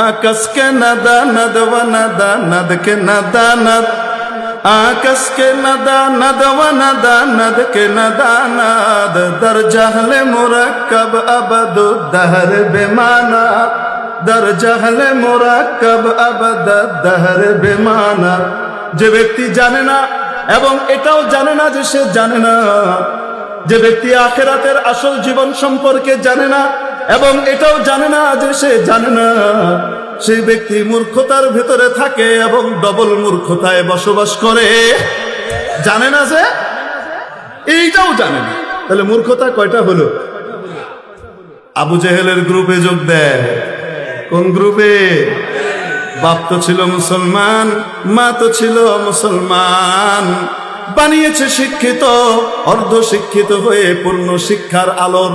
आकाश के नदा नद व नदा नद के नदा नद आकाश के नदा नद व नदा नद के नदा नद दर जहल मुरक्कब अबद दहर बेमाना दर जहल मुरक्कब अबद दहर बेमाना। যে ব্যক্তি জানে না এবং এটাও জানে না যে সে জানে না, যে ব্যক্তি আখিরাতের আসল জীবন সম্পর্কে জানে না এবং এটাও জানে না যে সে জানে না, সেই ব্যক্তি মূর্খতার ভিতরে থাকে এবং ডবল মূর্খতায় বসবাস করে। জানে না যে এইটাও জানে না, তাহলে মূর্খতা কয়টা হলো? আবু জেহেলের গ্রুপে যোগ দেয়। কোন গ্রুপে? বাপ তো ছিল মুসলমান, মা তো ছিল মুসলমান, বানিয়েছে শিক্ষিত, অর্ধ শিক্ষিত হয়ে পূর্ণ শিক্ষার আলোর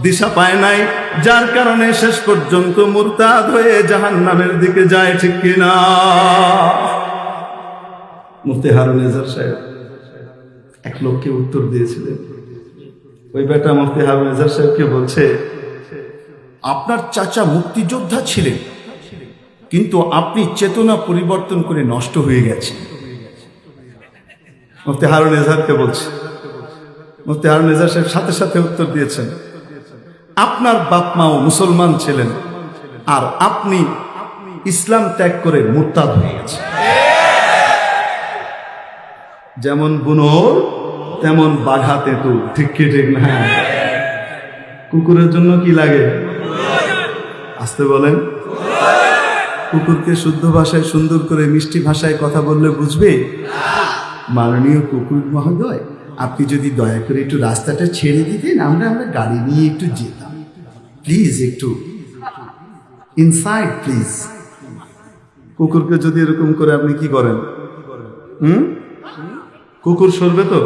দিশা পায় নাই, যার কারণে শেষ পর্যন্ত মুরতাদ হয়ে জাহান্নামের দিকে যায়। ঠিক কিনা? মুফতি হারুন নিজার সাহেব এক লোককে উত্তর দিয়েছিলেন। ওই বেটা মুফতি হারুন নিজার সাহেবকে বলছে, আপনার চাচা মুক্তিযোদ্ধা ছিলেন, কিন্তু আপনি চেতনা পরিবর্তন করে নষ্ট হয়ে গেছে। মুফতি হারুন নিজারকে বলছে। মুফতি হারুন নিজার সাহেব সাথে সাথে উত্তর দিয়েছেন, আপনার বাপ মাও মুসলমান ছিলেন আর আপনি ইসলাম ত্যাগ করে মুরতাদ হয়ে গেছেন। যেমন বুনোর তেমন বাঘা তেঁতুল। ঠিক কি ঠিক না? কুকুরের জন্য কি লাগে? আসতে বলেন। কুকুরকে শুদ্ধ ভাষায় সুন্দর করে মিষ্টি ভাষায় কথা বললে বুঝবে? মাননীয় কুকুর মহোদয়, আপনি যদি দয়া করে একটু রাস্তাটা ছেড়ে দিতেন, আমরা গাড়ি নিয়ে একটু যেতাম, প্লিজ একটু ইনসাইড প্লিজ। কুকুরকে যদি এরকম করে আপনি কি করেন? কুকুর সরবে তো?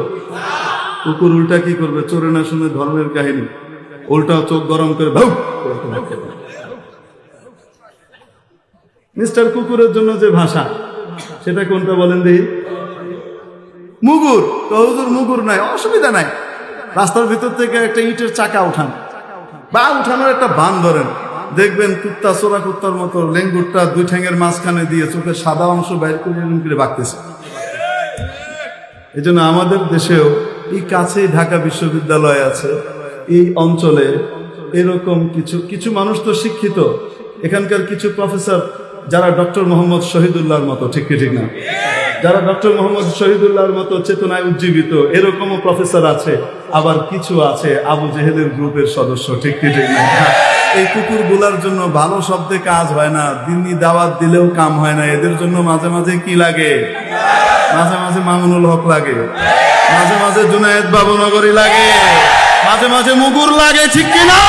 কুকুর উল্টা কি করবে? চোরে না শুনে ধর্মের কাহিনী, উল্টা চোখ গরম করে ভাউ। মিস্টার কুকুরের জন্য যে ভাষা, সেটা কোনটা বলেন দেখি? মুগুর। হুজুর মুগুর নাই, অসুবিধা নাই, রাস্তার ভিতর থেকে একটা ইটের চাকা উঠান বা উঠানোর একটা বান ধরেন, দেখবেন কুত্তা চোরা কুত্তার মতো লেঙ্গুরটা দুই ঠ্যাঙের মাঝখানে দিয়ে চোখের সাদা অংশ বাইর করে বাঁকতেছে। এই জন্য আমাদের দেশেও এই কাছেই ঢাকা বিশ্ববিদ্যালয় আছে, এই অঞ্চলে এরকম কিছু মানুষ তো শিক্ষিত, এখানকার কিছু প্রফেসর যারা ডক্টর মোহাম্মদ শহীদুল্লাহর মতো, ঠিক কি ঠিক না? যারা ডক্টর মোহাম্মদ শহীদুল্লাহর মতো চেতনায় উজ্জীবিত, এরকমও প্রফেসর আছে। আবার কিছু আছে আবু জেহেলের গ্রুপের সদস্য, ঠিক কি ঠিক না? এই কুকুরগুলার জন্য ভালো শব্দে কাজ হয় না, দিনই দাওয়াত দিলেও কাম হয় না। এদের জন্য মাঝে মাঝে কি লাগে? মাঝে মাঝে মামুনুল হক লাগে, মাঝে মাঝে জুনায়েদ বাবুনগরী লাগে, মাঝে মাঝে মুগুর লাগে। ঠিক কিনা?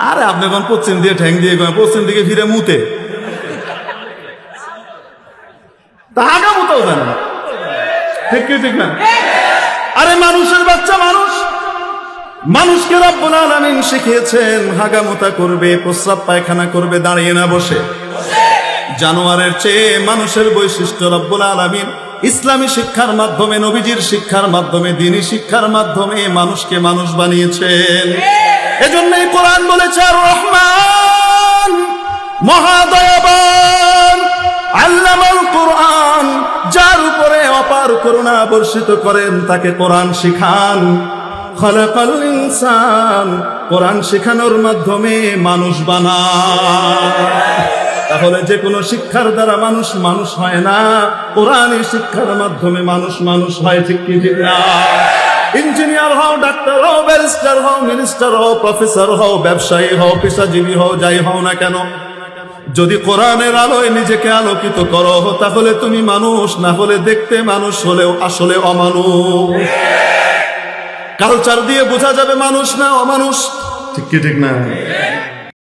আরে আপনি এখন পশ্চিম দিয়ে ঠ্যাং দিয়ে পশ্চিম দিকে ফিরে মুতে, তাহাকে মুতেও জানে না। ঠিক কি ঠিক না? আরে মানুষের বাচ্চা মানুষকে রব্বুল আলামিন শিখিয়েছেন হাগামুতা করবে, প্রস্রাব পায়খানা করবে দাঁড়িয়ে না বসে। জানোয়ারের চেয়ে মানুষের বৈশিষ্ট্য রব্বুল আলামিন ইসলামী শিক্ষার মাধ্যমে, নবীজির শিক্ষার মাধ্যমে, দ্বীনি শিক্ষার মাধ্যমে মানুষকে মানুষ বানিয়েছেন। এজন্যই কোরআন বলেছে, আর রহমান মহাদয়াবান আল্লামাল কোরআন, যার উপরে অপার করুণা বর্ষিত করেন তাকে কোরআন শিখান। খালাকাল ইনসান, কোরআন শেখানোর মাধ্যমে মানুষ বানায়। তাহলে যে কোনো শিক্ষার দ্বারা মানুষ মানুষ হয় না, কোরআনের শিক্ষার মাধ্যমে মানুষ মানুষ হয়। ঠিক কি ঠিক না? ইঞ্জিনিয়ার হও, ডাক্তার হও, ব্যারিস্টার হও, মিনিস্টার হও, প্রফেসর হও, ব্যবসায়ী হও, পেশাজীবী হও, যাই হও না কেন, যদি কোরআনের আলোয় নিজেকে আলোকিত করো, তাহলে তুমি মানুষ। না হলে দেখতে মানুষ হলেও আসলে অমানুষ। কালচার দিয়ে বোঝা যাবে মানুষ না অমানুষ। ঠিক কি ঠিক না?